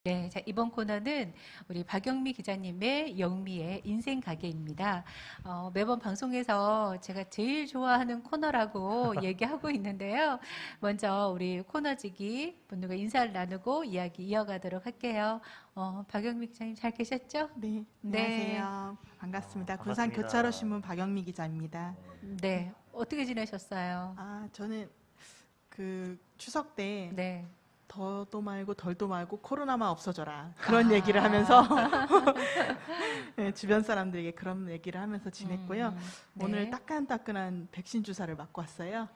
네, 자, 이번 코너는 우리 박영미 기자님의 영미의 인생 가게입니다. 매번 방송에서 제가 제일 좋아하는 코너라고 얘기하고 있는데요. 먼저 우리 코너지기 분들과 인사를 나누고 이야기 이어가도록 할게요. 박영미 기자님 잘 계셨죠? 네, 네. 안녕하세요. 반갑습니다. 반갑습니다. 군산교차로신문 박영미 기자입니다. 네, 어떻게 지내셨어요? 저는 그 추석 때 네. 더도 말고 덜도 말고 코로나만 없어져라 그런 얘기를 하면서 네, 주변 사람들에게 그런 얘기를 하면서 지냈고요. 네. 오늘 따끈따끈한 백신 주사를 맞고 왔어요.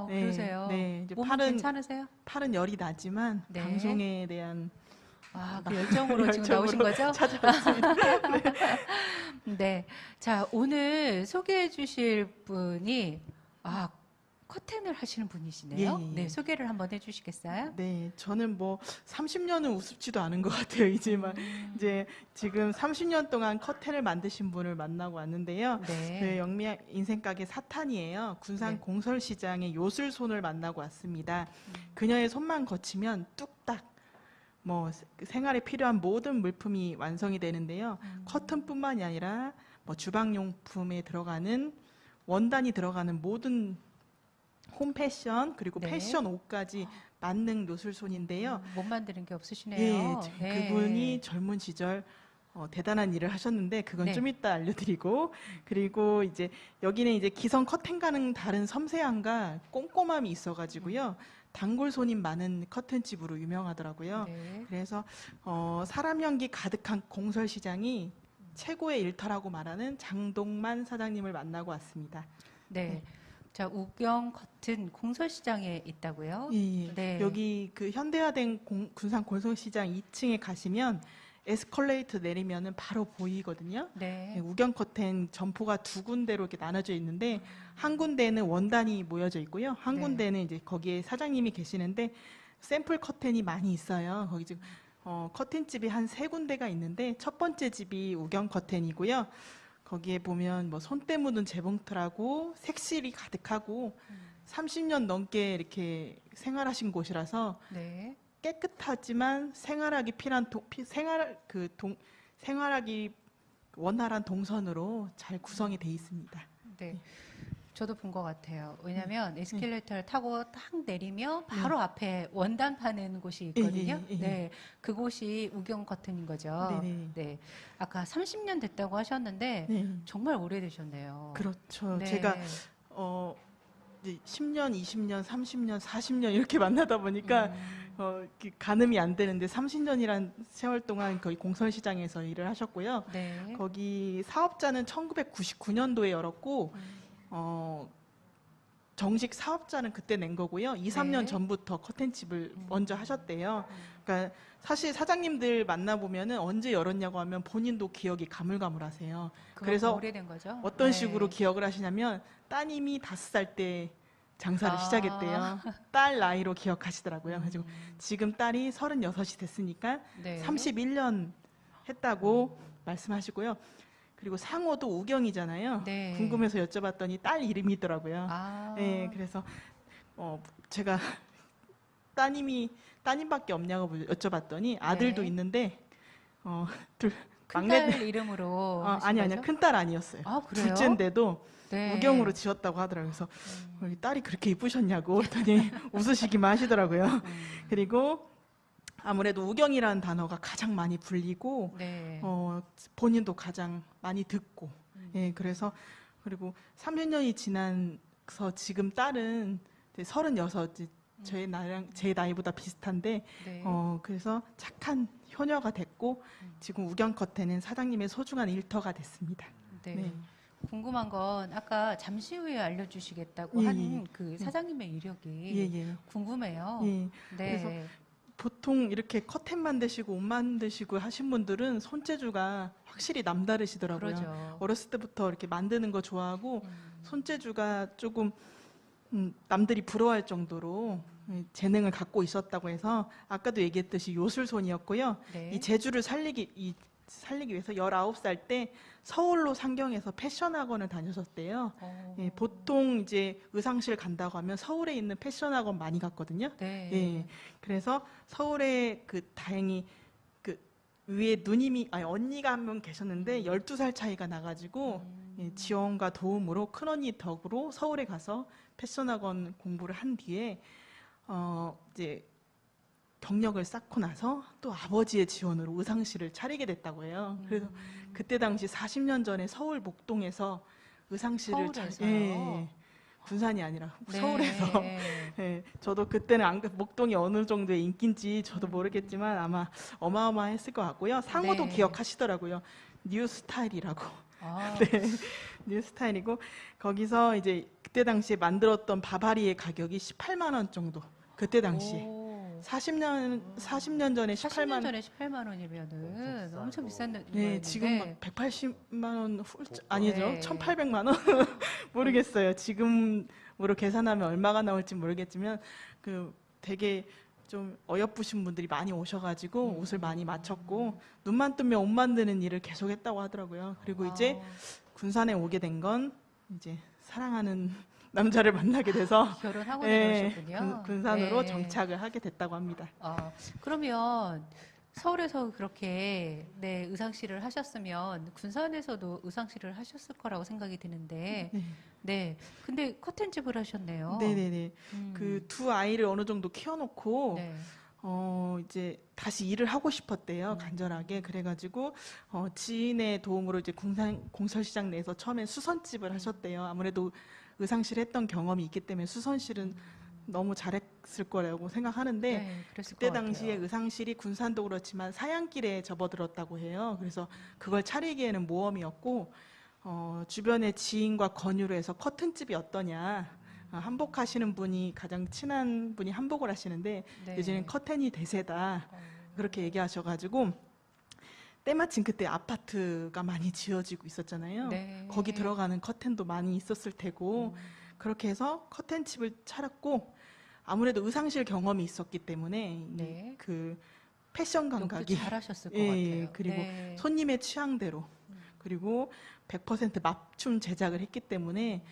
네, 그러세요. 네, 이제 몸은 괜찮으세요? 팔은 열이 나지만 네. 방송에 대한 그 열정으로 지금 나오신 거죠? 찾아왔습니다. 네. 자, 오늘 소개해 주실 분이, 커튼을 하시는 분이시네요. 예, 예. 네, 소개를 한번 해 주시겠어요? 네, 저는 뭐 30년은 우습지도 않은 것 같아요. 이제 지금 30년 동안 커튼을 만드신 분을 만나고 왔는데요. 네. 그 영미 인생가게 사탄이에요. 군산 네. 공설시장의 요술손을 만나고 왔습니다. 그녀의 손만 거치면 뚝딱 뭐 생활에 필요한 모든 물품이 완성이 되는데요. 커튼뿐만이 아니라 뭐 주방용품에 들어가는 원단이 들어가는 모든 홈 패션 그리고 네. 패션 옷까지 만능 요술손인데요. 못 만드는 게 없으시네요. 예, 네. 그분이 젊은 시절 대단한 일을 하셨는데 그건 네. 좀 이따 알려드리고, 그리고 이제 여기는 이제 기성 커튼과는 다른 섬세함과 꼼꼼함이 있어가지고요. 단골 손님 많은 커튼집으로 유명하더라고요. 네. 그래서 사람 연기 가득한 공설시장이 최고의 일터라고 말하는 장동만 사장님을 만나고 왔습니다. 네. 자, 우경 커튼 공설시장에 있다고요? 예, 네. 여기 그 현대화된 군산 공설시장 2층에 가시면 에스컬레이터 내리면은 바로 보이거든요. 네. 우경 커튼 점포가 두 군데로 이렇게 나눠져 있는데 한 군데는 원단이 모여져 있고요. 한 네. 군데는 이제 거기에 사장님이 계시는데 샘플 커튼이 많이 있어요. 거기 지금 커튼집이 한 세 군데가 있는데 첫 번째 집이 우경 커튼이고요. 거기에 보면 뭐 손때 묻은 재봉틀하고 색실이 가득하고 30년 넘게 이렇게 생활하신 곳이라서 네. 깨끗하지만 생활하기 필요한 생활하기 원활한 동선으로 잘 구성이 돼 있습니다. 네. 저도 본 것 같아요. 왜냐하면 에스컬레이터를 타고 딱 내리면 바로 앞에 원단 파는 곳이 있거든요. 예, 예, 예. 네, 그곳이 우경 커튼인 거죠. 네네. 네, 아까 30년 됐다고 하셨는데 네. 정말 오래되셨네요. 그렇죠. 네. 제가 이제 10년, 20년, 30년, 40년 이렇게 만나다 보니까 이렇게 가늠이 안 되는데 30년이란 세월 동안 거의 공설시장에서 일을 하셨고요. 네. 거기 사업자는 1999년도에 열었고 정식 사업자는 그때 낸 거고요. 2, 3년 네. 전부터 커튼집을 먼저 하셨대요. 그러니까 사실 사장님들 만나보면은 언제 열었냐고 하면 본인도 기억이 가물가물하세요. 그래서 오래된 거죠. 어떤 네. 식으로 기억을 하시냐면 따님이 5살 때 장사를 아. 시작했대요. 딸 나이로 기억하시더라고요. 그래서 지금 딸이 36이 됐으니까 네. 31년 했다고 말씀하시고요. 그리고 상호도 우경이잖아요. 네. 궁금해서 여쭤봤더니 딸 이름이더라고요. 네, 그래서 제가 따님밖에 없냐고 여쭤봤더니 아들도 네. 있는데 둘 큰딸 이름으로 하신 아니요, 거죠? 큰딸 아니었어요. 아, 그래요? 둘째인데도 네. 우경으로 지었다고 하더라고요. 그래서 딸이 그렇게 이쁘셨냐고 했더니 웃으시기만 하시더라고요. 그리고 아무래도 우경이라는 단어가 가장 많이 불리고 네. 본인도 가장 많이 듣고 예, 그래서 그리고 30년이 지나서 지금 딸은 이제 36, 제 나이보다 비슷한데 네. 그래서 착한 효녀가 됐고 지금 우경 커튼은 사장님의 소중한 일터가 됐습니다. 네. 네. 궁금한 건 아까 잠시 후에 알려주시겠다고 예, 한 예. 그 사장님의 이력이 예. 궁금해요. 예. 네. 그래서 보통 이렇게 커튼 만드시고 옷 만드시고 하신 분들은 손재주가 확실히 남다르시더라고요. 그러죠. 어렸을 때부터 이렇게 만드는 거 좋아하고 손재주가 조금 남들이 부러워할 정도로 재능을 갖고 있었다고 해서 아까도 얘기했듯이 요술손이었고요. 네. 이 재주를 살리기 위해서 19살 때 서울로 상경해서 패션 학원을 다녔었대요. 예, 보통 이제 의상실 간다고 하면 서울에 있는 패션 학원 많이 갔거든요. 네. 예, 그래서 서울에 다행히 위에 누님이 아니 언니가 한 분 계셨는데 12살 차이가 나가지고 예, 지원과 도움으로 큰언니 덕으로 서울에 가서 패션학원 공부를 한 뒤에 이제 경력을 쌓고 나서 또 아버지의 지원으로 의상실을 차리게 됐다고 해요. 그래서 그때 당시 40년 전에 서울 목동에서 의상실을 서울에서요? 예, 군산이 아니라 네. 서울에서 예, 저도 그때는 목동이 어느 정도의 인기인지 저도 모르겠지만 아마 어마어마했을 것 같고요. 상호도 네. 기억하시더라고요. 뉴스타일이라고. 아, 네, 뉴스타일이고 거기서 이제 그때 당시에 만들었던 바바리의 가격이 18만 원 정도. 그때 당시에 오. 40년 전에 40년 18만 전에 18만 원이면은 엄청 비싼 네, 돈이었는데 지금 막 180만 원 훌쩍 아니죠. 네. 1,800만 원 모르겠어요. 지금으로 계산하면 얼마가 나올지 모르겠지만 그 되게 좀 어여쁘신 분들이 많이 오셔가지고 옷을 많이 맞췄고 눈만 뜨면 옷 만드는 일을 계속했다고 하더라고요. 그리고 이제 군산에 오게 된 건 이제 사랑하는 남자를 만나게 돼서 결혼하고 예, 내려오셨군요. 군산으로 네. 정착을 하게 됐다고 합니다. 그러면 서울에서 그렇게 네, 의상실을 하셨으면 군산에서도 의상실을 하셨을 거라고 생각이 드는데 네. 네. 근데 커튼집을 하셨네요. 네네네. 음. 그 두 아이를 어느 정도 키워놓고 네. 이제 다시 일을 하고 싶었대요. 간절하게. 그래가지고 지인의 도움으로 이제 공설시장 내에서 처음엔 수선집을 하셨대요. 아무래도 의상실 했던 경험이 있기 때문에 수선실은 너무 잘했을 거라고 생각하는데 네, 그랬을 그때 것 당시에 같아요. 의상실이 군산도 그렇지만 사양길에 접어들었다고 해요. 그래서 그걸 차리기에는 모험이었고 주변의 지인과 권유를 해서 커튼집이 어떠냐. 한복하시는 분이 가장 친한 분이 한복을 하시는데 네. 요즘엔 커튼이 대세다. 어, 그렇게 얘기하셔가지고 때마침 그때 아파트가 많이 지어지고 있었잖아요. 네. 거기 들어가는 커튼도 많이 있었을 테고 그렇게 해서 커튼집을 차렸고 아무래도 의상실 경험이 있었기 때문에 네. 그 패션 욕도 감각이 잘하셨을 것 예, 같아요. 그리고 네. 손님의 취향대로 그리고 100% 맞춤 제작을 했기 때문에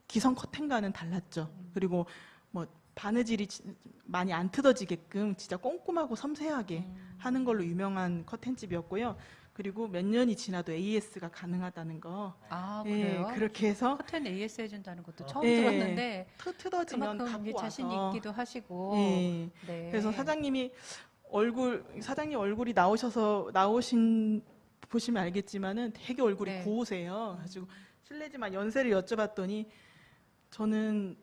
기성 커튼과는 달랐죠. 그리고 뭐 바느질이 많이 안 뜯어지게끔 진짜 꼼꼼하고 섬세하게 하는 걸로 유명한 커튼집이었고요. 그리고 몇 년이 지나도 AS가 가능하다는 거. 아, 예, 그래요? 그렇게 해서 커튼 AS 해준다는 것도 처음 예, 들었는데 뜯어지면 그만큼 이제 갖고 자신 와서 있기도 하시고 예. 네. 그래서 사장님 얼굴이 나오신 보시면 알겠지만은 되게 얼굴이 네. 고우세요. 그래가지고 실례지만 연세를 여쭤봤더니 저는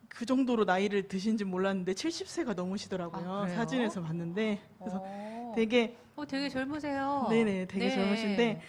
그 정도로 나이를 드신지 몰랐는데 70세가 넘으시더라고요. 아, 그래요? 사진에서 봤는데 그래서 어, 되게 되게 젊으세요. 네네 되게 네. 젊으신데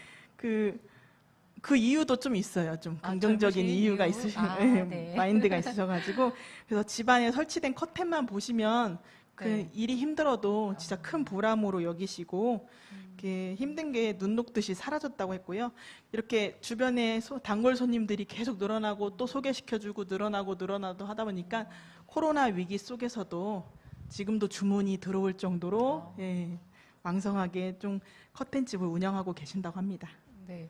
그 이유도 좀 있어요. 좀 아, 긍정적인 젊으신 이유가 이유? 있으신 아, 예, 네. 마인드가 있으셔가지고 그래서 집안에 설치된 커튼만 보시면 그 네. 일이 힘들어도 진짜 큰 보람으로 여기시고 이렇게 힘든 게 눈 녹듯이 사라졌다고 했고요. 이렇게 주변에 단골 손님들이 계속 늘어나고 또 소개시켜주고 늘어나도 하다 보니까 코로나 위기 속에서도 지금도 주문이 들어올 정도로 예, 왕성하게 좀 커튼집을 운영하고 계신다고 합니다. 네.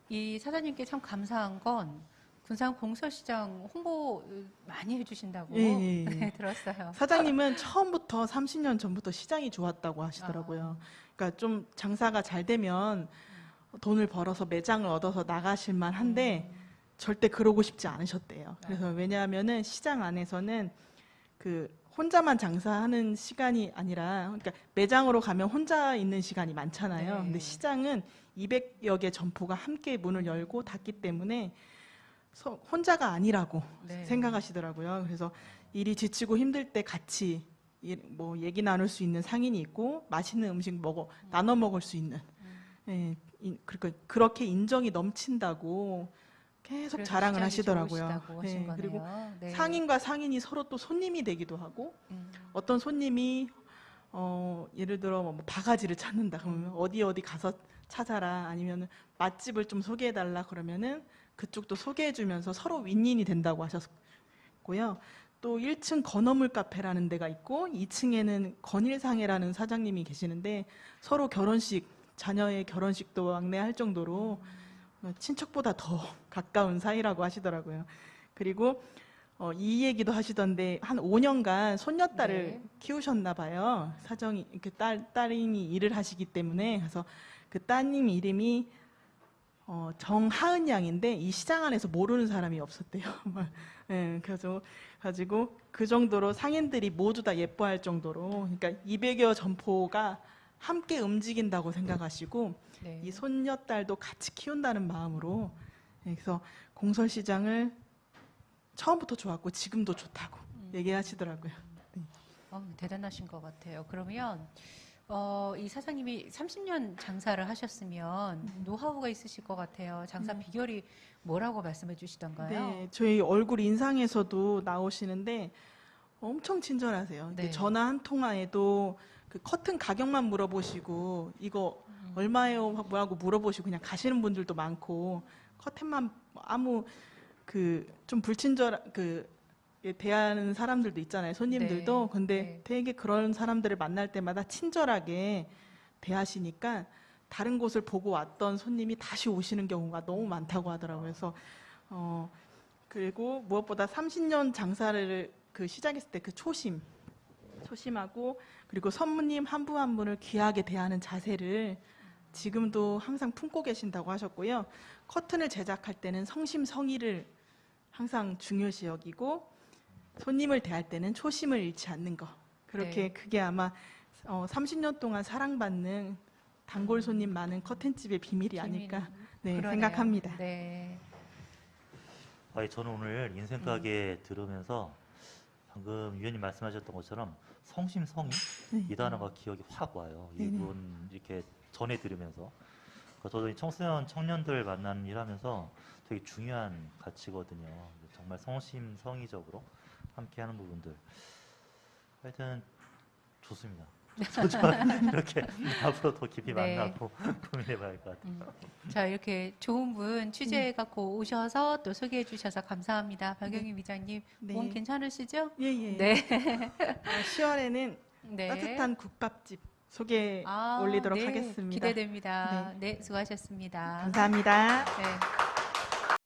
이 사장님께 참 감사한 건 군산 공설시장 홍보 많이 해주신다고 예, 예, 예. 네, 들었어요. 사장님은 처음부터 30년 전부터 시장이 좋았다고 하시더라고요. 그러니까 좀 장사가 잘 되면 돈을 벌어서 매장을 얻어서 나가실만 한데 절대 그러고 싶지 않으셨대요. 그래서 왜냐하면은 시장 안에서는 그 혼자만 장사하는 시간이 아니라 그러니까 매장으로 가면 혼자 있는 시간이 많잖아요. 네. 근데 시장은 200여 개 점포가 함께 문을 열고 닫기 때문에 혼자가 아니라고 네. 생각하시더라고요. 그래서 일이 지치고 힘들 때 같이 뭐 얘기 나눌 수 있는 상인이 있고 맛있는 음식 나눠 먹을 수 있는 예, 그러니까 그렇게 인정이 넘친다고 계속 그래서 자랑을 시장이 하시더라고요. 좋으시다고 하신 예, 거네요. 그리고 네. 상인과 상인이 서로 또 손님이 되기도 하고 어떤 손님이 예를 들어 뭐 바가지를 찾는다 그러면 어디 가서 찾아라 아니면 맛집을 좀 소개해달라 그러면은 그쪽도 소개해주면서 서로 윈윈이 된다고 하셨고요. 또 1층 건어물 카페라는 데가 있고 2층에는 건일상해라는 사장님이 계시는데 서로 자녀의 결혼식도 안내할 정도로 친척보다 더 가까운 사이라고 하시더라고요. 그리고 이 얘기도 하시던데 한 5년간 손녀딸을 네. 키우셨나 봐요. 사정이 그 따님이 일을 하시기 때문에. 그래서 그 따님 이름이 정하은 양인데 이 시장 안에서 모르는 사람이 없었대요. 예, 그래서 가지고 그 정도로 상인들이 모두 다 예뻐할 정도로, 그러니까 200여 점포가 함께 움직인다고 생각하시고 네. 이 손녀딸도 같이 키운다는 마음으로, 예, 그래서 공설시장을 처음부터 좋았고 지금도 좋다고 얘기하시더라고요. 네. 대단하신 것 같아요. 그러면 이 사장님이 30년 장사를 하셨으면 노하우가 있으실 것 같아요. 장사 비결이 뭐라고 말씀해 주시던가요? 네, 저희 얼굴 인상에서도 나오시는데 엄청 친절하세요. 네. 전화 한 통화에도 그 커튼 가격만 물어보시고 이거 얼마예요? 뭐라고 물어보시고 그냥 가시는 분들도 많고, 커튼만 아무 그 좀 불친절 대하는 사람들도 있잖아요. 손님들도. 네. 근데 네. 되게 그런 사람들을 만날 때마다 친절하게 대하시니까 다른 곳을 보고 왔던 손님이 다시 오시는 경우가 너무 많다고 하더라고요. 그래서 그리고 무엇보다 30년 장사를 시작했을 때 그 초심하고, 그리고 선무님 한 분 한 분을 귀하게 대하는 자세를 지금도 항상 품고 계신다고 하셨고요. 커튼을 제작할 때는 성심성의를 항상 중요시 여기고, 손님을 대할 때는 초심을 잃지 않는 거. 그렇게 네. 그게 아마 30년 동안 사랑받는 단골 손님 많은 커튼집의 비밀이 아닐까, 네, 그러네요. 생각합니다. 네. 저는 오늘 인생 가게 들으면서 방금 위원님 말씀하셨던 것처럼 성심성의 이 단어가 기억이 확 와요. 이분 이렇게 전해 들으면서. 저도 이 청년들 만나는 일 하면서 되게 중요한 가치거든요. 정말 성심성의적으로 함께 하는 부분들. 하여튼 좋습니다. 이렇게 앞으로 더 깊이 네. 만나고 고민해봐야 할 것 같아요. 자, 이렇게 좋은 분 취재해 갖고 오셔서 또 소개해 주셔서 감사합니다. 박영희 위장님, 네. 몸 괜찮으시죠? 예, 예. 네. 10월에는 네. 따뜻한 국밥집 소개 아, 올리도록 네. 하겠습니다. 기대됩니다. 네, 수고하셨습니다. 감사합니다. 네.